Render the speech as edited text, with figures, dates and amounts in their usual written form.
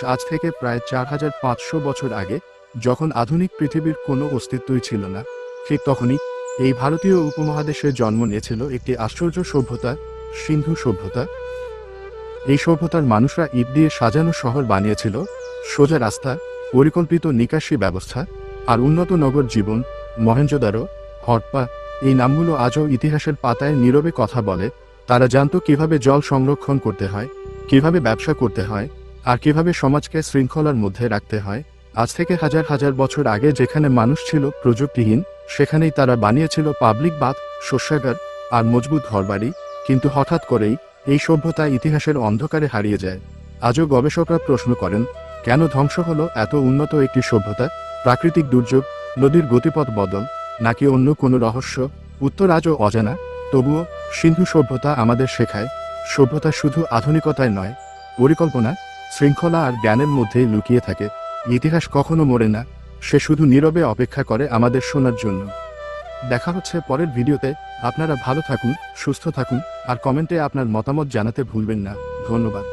আজ থেকে প্রায় 4500 বছর আগে, যখন আধুনিক পৃথিবীর কোনো অস্তিত্বই ছিল না, ঠিক তখনই এই ভারতীয় উপমহাদেশে জন্ম নিয়েছিল একটি আশ্চর্য সভ্যতা, সিন্ধু সভ্যতা। এই সভ্যতার মানুষরা ইট দিয়ে সাজানো শহর বানিয়েছিল, সোজা রাস্তা, পরিকল্পিত নিকাশি ব্যবস্থা আর উন্নত নগর জীবন। মহেঞ্জোদারো, হরপ্পা, এই নামগুলো আজও ইতিহাসের পাতায় নীরবে কথা বলে। তারা জানত কিভাবে জল সংরক্ষণ করতে হয়, কিভাবে ব্যবসা করতে হয়, আর কিভাবে সমাজকে শৃঙ্খলার মধ্যে রাখতে হয়। আজ থেকে হাজার হাজার বছর আগে যেখানে মানুষ ছিল প্রযুক্তিহীন, সেখানেই তারা বানিয়েছিল পাবলিক বাথ, শস্যাগার আর মজবুত ঘরবাড়ি। কিন্তু হঠাৎ করেই এই সভ্যতা ইতিহাসের অন্ধকারে হারিয়ে যায়। আজও গবেষকরা প্রশ্ন করেন, কেন ধ্বংস হলো এত উন্নত একটি সভ্যতা? প্রাকৃতিক দুর্যোগ, নদীর গতিপথ বদল, নাকি অন্য কোনো রহস্য? উত্তর আজও অজানা। তবুও সিন্ধু সভ্যতা আমাদের শেখায়, সভ্যতা শুধু আধুনিকতায় নয়, পরিকল্পনা, শৃঙ্খলা আর জ্ঞানের মধ্যেই লুকিয়ে থাকে। ইতিহাস কখনো মরে না, সে শুধু নীরবে অপেক্ষা করে আমাদের শোনার জন্য। দেখা হচ্ছে পরের ভিডিওতে। আপনারা ভালো থাকুন, সুস্থ থাকুন আর কমেন্টে আপনার মতামত জানাতে ভুলবেন না। ধন্যবাদ।